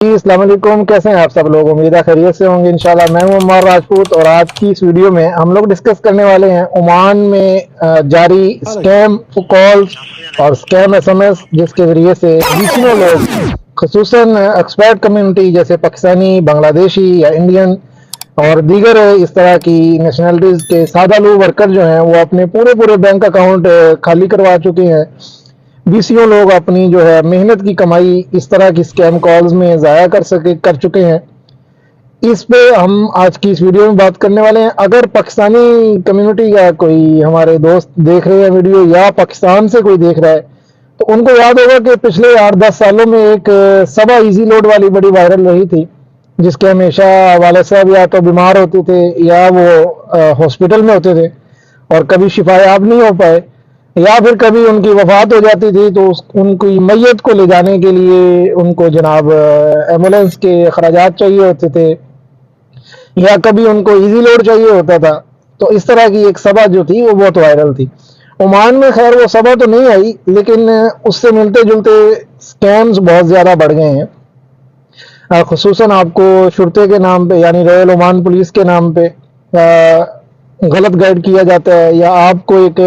अस्सलाम वालेकुम, कैसे हैं आप सब लोग। उम्मीद है खैरियत से होंगे इंशाल्लाह। मैं हूं अम्मार राजपूत और आज की इस वीडियो में हम लोग डिस्कस करने वाले हैं ओमान में जारी स्कैम कॉल्स और स्कैम एसएमएस जिसके जरिए से बीसियों लोग खसूसन एक्सपर्ट कम्युनिटी जैसे पाकिस्तानी, बांग्लादेशी या इंडियन और दीगर इस तरह की नेशनलिटीज के सादा लोग वर्कर जो हैं वो अपने पूरे बैंक अकाउंट खाली करवा चुके हैं। बीसियों लोग अपनी जो है मेहनत की कमाई इस तरह की स्कैम कॉल्स में ज़ाया कर चुके हैं। इस पे हम आज की इस वीडियो में बात करने वाले हैं। अगर पाकिस्तानी कम्युनिटी का कोई हमारे दोस्त देख रहे हैं वीडियो या पाकिस्तान से कोई देख रहा है तो उनको याद होगा कि पिछले 8-10 सालों में एक सबा इजी लोड वाली बड़ी वायरल रही थी, जिसके हमेशा वाले साहब या तो बीमार होते थे या वो हॉस्पिटल में होते थे और कभी शिफायाब नहीं हो पाए, या फिर कभी उनकी वफात हो जाती थी तो उनकी मैयत को ले जाने के लिए उनको जनाब एम्बुलेंस के अखराजात चाहिए होते थे या कभी उनको इजी लोड चाहिए होता था। तो इस तरह की एक सभा जो थी वो बहुत वायरल थी। ओमान में खैर वो सभा तो नहीं आई, लेकिन उससे मिलते जुलते स्कैम्स बहुत ज़्यादा बढ़ गए हैं। खुसूसन आपको शुरते के नाम पे यानी रॉयल ओमान पुलिस के नाम पे गलत गाइड किया जाता है, या आपको एक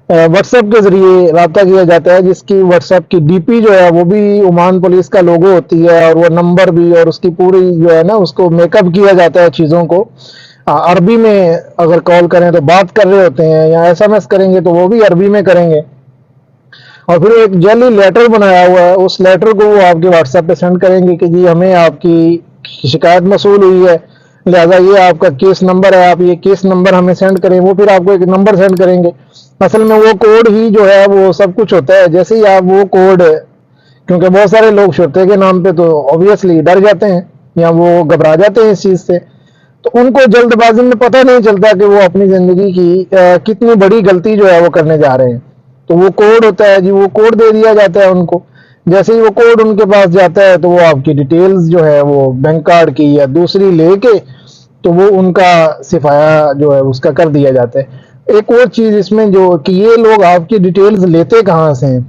व्हाट्सएप के जरिए रब्ता किया जाता है जिसकी व्हाट्सएप की डीपी जो है वो भी ओमान पुलिस का लोगो होती है और वो नंबर भी और उसकी पूरी जो है ना उसको मेकअप किया जाता है चीज़ों को। अरबी में अगर कॉल करें तो बात कर रहे होते हैं, या एसएमएस करेंगे तो वो भी अरबी में करेंगे और फिर एक जल्दी लेटर बनाया हुआ है, उस लेटर को वो आपके व्हाट्सएप पे सेंड करेंगे कि जी हमें आपकी शिकायत मसूल हुई है, लिहाजा ये आपका केस नंबर है, आप ये केस नंबर हमें सेंड करें। वो फिर आपको एक नंबर सेंड करेंगे। असल में वो कोड ही जो है वो सब कुछ होता है। जैसे ही आप वो कोड, क्योंकि बहुत सारे लोग शुरते के नाम पे तो ऑब्वियसली डर जाते हैं या वो घबरा जाते हैं इस चीज़ से, तो उनको जल्दबाजी में पता नहीं चलता कि वो अपनी ज़िंदगी की कितनी बड़ी गलती जो है वो करने जा रहे हैं। तो वो कोड होता है जी, वो कोड दे दिया जाता है उनको। जैसे ही वो कोड उनके पास जाता है तो वो आपकी डिटेल्स जो है वो बैंक कार्ड की या दूसरी लेके तो वो उनका सिफाया जो है उसका कर दिया जाता है। एक और चीज़ इसमें जो कि ये लोग आपकी डिटेल्स लेते कहाँ से हैं,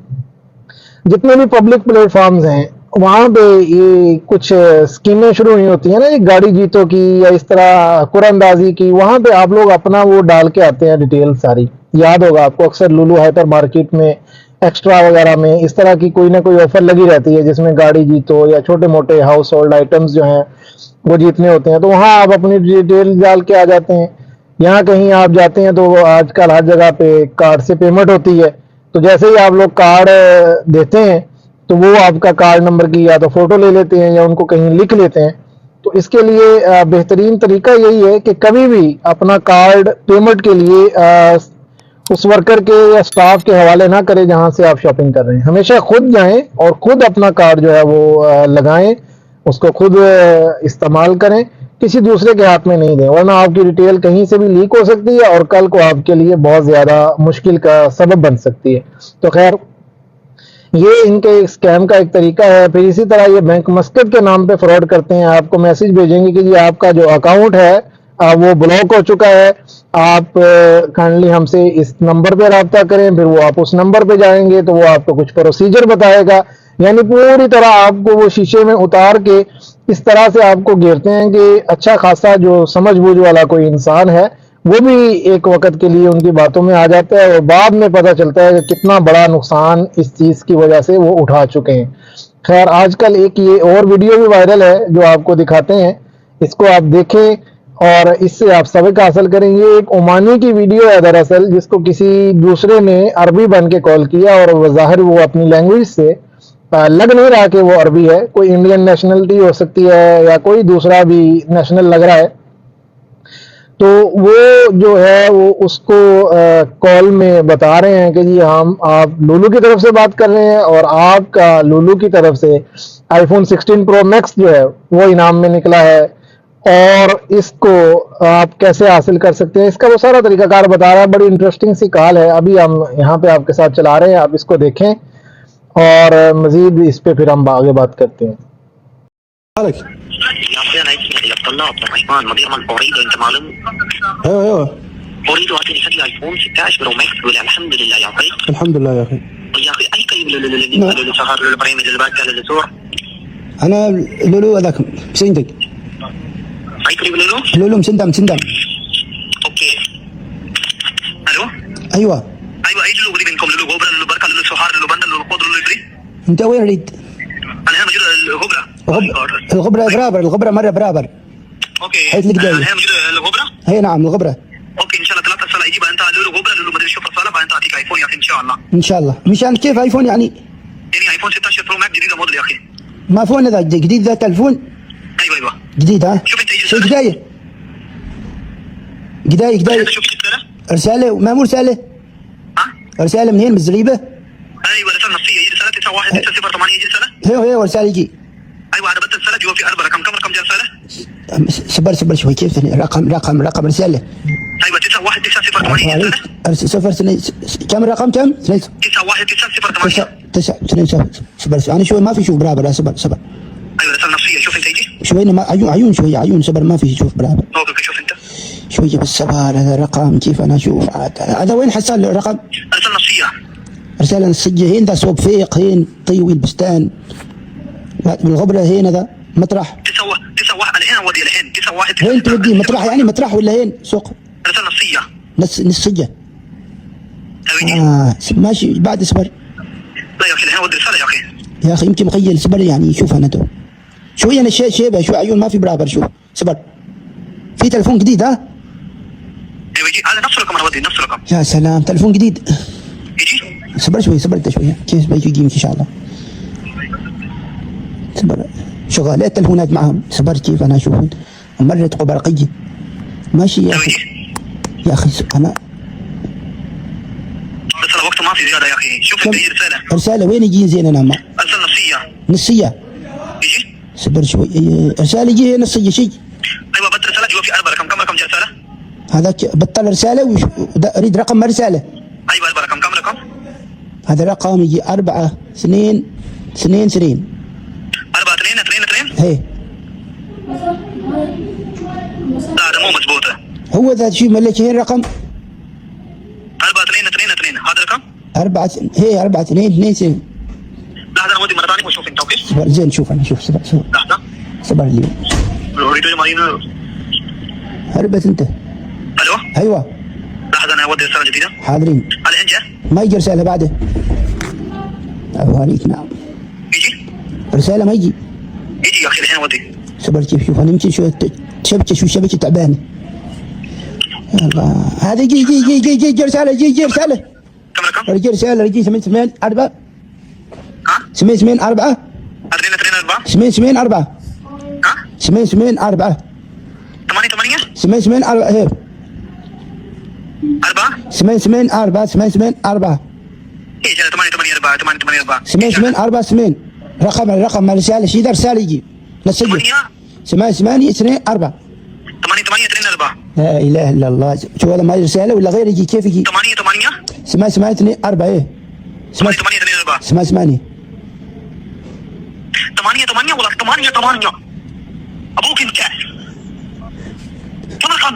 जितने भी पब्लिक प्लेटफॉर्म्स हैं वहाँ पे ये कुछ स्कीमें शुरू हुई होती हैं ना, ये गाड़ी जीतों की या इस तरह कुरंदाजी की, वहाँ पे आप लोग अपना वो डाल के आते हैं डिटेल सारी। याद होगा आपको अक्सर लुलु हाइपर मार्केट में एक्स्ट्रा वगैरह में इस तरह की कोई ना कोई ऑफर लगी रहती है जिसमें गाड़ी जीतो या छोटे मोटे हाउस होल्ड आइटम्स जो हैं वो जीतने होते हैं, तो वहाँ आप अपनी डिटेल डाल के आ जाते हैं। यहाँ कहीं आप जाते हैं तो आजकल हर जगह पे कार्ड से पेमेंट होती है, तो जैसे ही आप लोग कार्ड देते हैं तो वो आपका कार्ड नंबर की या तो फोटो ले लेते हैं या उनको कहीं लिख लेते हैं। तो इसके लिए बेहतरीन तरीका यही है कि कभी भी अपना कार्ड पेमेंट के लिए उस वर्कर के या स्टाफ के हवाले ना करें जहां से आप शॉपिंग कर रहे हैं। हमेशा खुद जाएं और खुद अपना कार्ड जो है वो लगाएं, उसको खुद इस्तेमाल करें, किसी दूसरे के हाथ में नहीं दें, वरना आपकी डिटेल कहीं से भी लीक हो सकती है और कल को आपके लिए बहुत ज़्यादा मुश्किल का सबब बन सकती है। तो खैर ये इनके स्कैम का एक तरीका है। फिर इसी तरह ये बैंक मस्कट के नाम पे फ्रॉड करते हैं। आपको मैसेज भेजेंगे कि जी आपका जो अकाउंट है वो ब्लॉक हो चुका है, आप काइंडली हमसे इस नंबर पे रब्ता करें। फिर वो आप उस नंबर पे जाएंगे तो वो आपको कुछ प्रोसीजर बताएगा, यानी पूरी तरह आपको वो शीशे में उतार के इस तरह से आपको घेरते हैं कि अच्छा खासा जो समझ बूझ वाला कोई इंसान है वो भी एक वक्त के लिए उनकी बातों में आ जाता है और बाद में पता चलता है कि कितना बड़ा नुकसान इस चीज़ की वजह से वो उठा चुके हैं। खैर आजकल एक ये और वीडियो भी वायरल है जो आपको दिखाते हैं, इसको आप देखें और इससे आप सबक हासिल करेंगे। एक ओमानी की वीडियो है दरअसल, जिसको किसी दूसरे ने अरबी बन के कॉल किया और ज़ाहिर वो अपनी लैंग्वेज से लग नहीं रहा कि वो अरबी है, कोई इंडियन नेशनलिटी हो सकती है या कोई दूसरा भी नेशनल लग रहा है। तो वो जो है वो उसको कॉल में बता रहे हैं कि जी आप लुलु की तरफ से बात कर रहे हैं और आपका लुलु की तरफ से आईफोन 16 प्रो मैक्स जो है वो इनाम में निकला है और इसको आप कैसे हासिल कर सकते हैं, इसका वो सारा तरीकाकार बता रहा है। बड़ी इंटरेस्टिंग सी कॉल है, अभी हम यहाँ पे आपके साथ चला रहे हैं, आप इसको देखें और मजीद इस पे फिर हम आगे बात करते हैं। طلاب عبد الرحمن مدير من أريد أنت معلوم؟ ايوه أريد أن أشتري آيفون 16 برو ماكس والحمد لله يا أخي. الحمد لله يا اخي. يا أخي أي كيف للصغر للبريمي للباكة للسور انا لولو هذاك مسندك اي قريب لولو. Lulu مسندم okay. الو. ايوه ايوه اي لولو قريب منكم، لولو غوبرا، لولو بركه، لولو سوحار، لولو بندر، لولو قدر، لولو ابري. انت وين ريد؟ انا هنا موجود الغبره. الغبره برابر، الغبره مره برابر. اوكي. حيث القداية. انا هنا موجود الغبره. هي نعم الغبره. اوكي ان شاء الله 3 صلاه يجيبها انت لولو غبره، لولو مدري شوف الصلاه، بعدين تعطيك ايفون يا اخي ان شاء الله. ان شاء الله. مشان كيف ايفون يعني؟ يعني ايفون 16 برو ماك جديد موديل يا اخي. ما فون ذا جديد ذا تلفون؟ ايوه جديد ها؟ شوف انت ايش شو قدايه؟ قدايه شوف الرساله. رساله ما مو رساله؟ ها؟ رساله من هين من الزريبه؟ ايوه رساله نصيه، يجي رساله 9198 يجي رساله. هي رساله يجي. ايوه انا بدل رساله جوا في 4 رقم، كم رقم جاء رساله؟ صبر شوي كيف رقم رساله. ايوه 9198 يجي رساله. صفر سنين كم رقم كم؟ 9198. 9 صبر انا شوي ما في شوف برابر صبر. ايوه رساله نصيه، شوف انت يجي. شوي ما عيون شوي عيون صبر ما في شوف برابر. اوكي شوف انت. شوية بس صبر هذا الرقم كيف انا اشوف هذا وين حصل الرقم؟ رساله نصيه. رسالة نصية هين ذا صوب فيق هين طيوي البستان بالغبرة هين ذا مطرح 91 الحين ودي الحين 91. وين تودي مطرح يعني مطرح ولا هين سوق؟ رساله نصيه. نصية. يجي. ماشي بعد صبر. لا يا اخي الحين ودي رساله يا اخي. يا اخي يمكن مخيل صبر يعني شوف انا تو شوي انا شيبه شوي عيون ما في برابر شوف صبر. في تلفون جديد ها؟ ايوه يجي هذا نفس الرقم، انا ودي نفس الرقم. يا سلام تلفون جديد. يجي. صبر انت شوي كيف بيجي ان شاء الله. صبر شغالات التلفونات معهم صبر كيف انا اشوفهم مرت برقيه ماشي يا اخي. يا اخي انا رساله وقت ما في زياده يا اخي. شوف انت رساله وين يجي زين انا ما رساله نصيه. يجي. صبر شوي رساله يجي نصيه شيء. ايوه بس رساله جوا في 4 رقم، كم رقم جاء رساله؟ هذاك بطل رساله اريد رقم ما رساله. ايوه 4 رقم، كم رقم؟ هذا رقم يجي 4 2 2 2 4 2 2 2. هي لا هذا مو مضبوطه. هو ذا شيء ملك هي الرقم 4 2 2 2 هذا الرقم؟ 4 هي 4 2 2 2. لحظه انا ودي مره ثانيه واشوف انت. اوكي صبر زين شوف انا شوف صبر لحظه. صبر لي اريد مارينا. هربت انت. الو. ايوه لحظه انا اودي رساله جديده. حاضرين. الحين جاء. ما يجي رساله بعده. أبغانيك نعم. يجي. رساله ما يجي. يجي يا اخي الحين اودي. صبر كيف شوف انا يمكن شويه شبكه تعبانه. الله هذا يجي رساله رساله. كم رقم؟ يجي رساله يجي 8 4. ها؟ 8 4. 2 2 4. 8 4. ها؟ 8 4. 8 8. 8 4 هير. 4. 8 4 8 4. ايش 8 8 4 8 8 4. 8 4 8 رقم رساله شيء رساله يجي نسجل 8 2 4. 8 8 2 4. لا اله الا الله شو هذا ما رساله ولا غير يجي كيف يجي 8 8. 8 2 4 ايه 8 8 2 4. 8 8 8 ولا 8 8. ابوك انت كم رقم؟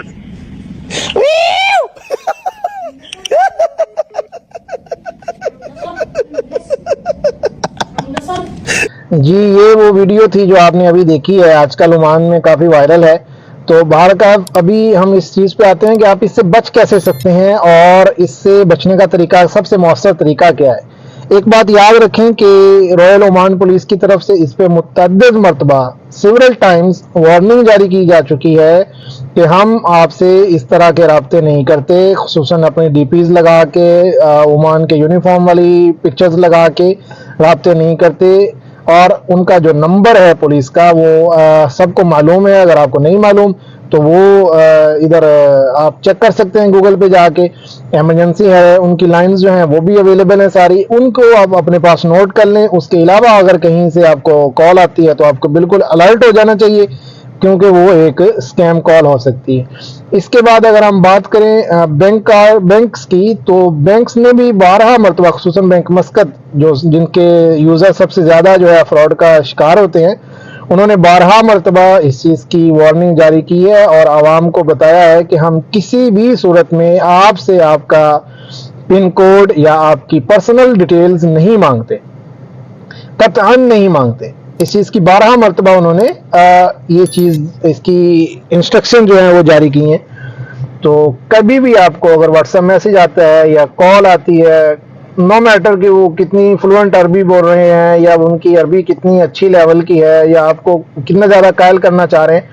जी ये वो वीडियो थी जो आपने अभी देखी है, आजकल ओमान में काफ़ी वायरल है। तो बाहर का अभी हम इस चीज़ पे आते हैं कि आप इससे बच कैसे सकते हैं और इससे बचने का तरीका, सबसे मौसर तरीका क्या है। एक बात याद रखें कि रॉयल ओमान पुलिस की तरफ से इस पे मुतअद्दिद मरतबा सिवरल टाइम्स वार्निंग जारी की जा चुकी है कि हम आपसे इस तरह के राब्ते नहीं करते, खुसूसन अपने डीपीज लगा के ओमान के यूनिफॉर्म वाली पिक्चर्स लगा के राब्ते नहीं करते। और उनका जो नंबर है पुलिस का वो सबको मालूम है, अगर आपको नहीं मालूम तो वो इधर आप चेक कर सकते हैं गूगल पे जाके। इमरजेंसी है, उनकी लाइंस जो हैं वो भी अवेलेबल हैं सारी, उनको आप अपने पास नोट कर लें। उसके अलावा अगर कहीं से आपको कॉल आती है तो आपको बिल्कुल अलर्ट हो जाना चाहिए, क्योंकि वो एक स्कैम कॉल हो सकती है। इसके बाद अगर हम बात करें बैंक्स की, तो बैंक्स ने भी 12 मरतबा, खुसूसन बैंक मस्कत जो जिनके यूज़र सबसे ज़्यादा जो है फ्रॉड का शिकार होते हैं, उन्होंने 12 मरतबा इस चीज़ की वार्निंग जारी की है और आवाम को बताया है कि हम किसी भी सूरत में आपसे आपका पिन कोड या आपकी पर्सनल डिटेल्स नहीं मांगते, कतई नहीं मांगते। इस चीज़ की 12 मरतबा उन्होंने ये चीज़, इसकी इंस्ट्रक्शन जो है वो जारी की हैं। तो कभी भी आपको अगर व्हाट्सएप मैसेज आता है या कॉल आती है, नो मैटर कि वो कितनी फ्लुएंट अरबी बोल रहे हैं या उनकी अरबी कितनी अच्छी लेवल की है या आपको कितना ज़्यादा कायल करना चाह रहे हैं,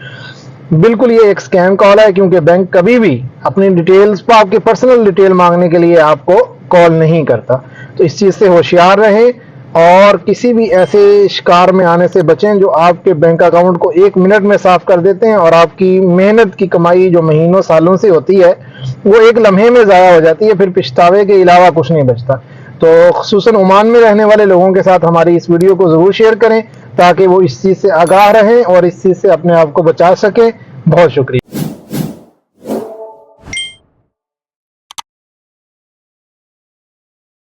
बिल्कुल ये एक स्कैम कॉल है। क्योंकि बैंक कभी भी अपनी डिटेल्स, आपके पर्सनल डिटेल मांगने के लिए आपको कॉल नहीं करता। तो इस चीज़ से होशियार रहें और किसी भी ऐसे शिकार में आने से बचें जो आपके बैंक अकाउंट को 1 मिनट में साफ कर देते हैं और आपकी मेहनत की कमाई जो महीनों सालों से होती है वो एक लम्हे में ज़ाया हो जाती है, फिर पछतावे के अलावा कुछ नहीं बचता। तो खुसूसन ओमान में रहने वाले लोगों के साथ हमारी इस वीडियो को ज़रूर शेयर करें ताकि वो इस चीज़ से आगाह रहें और इस चीज़ से अपने आप को बचा सकें। बहुत शुक्रिया।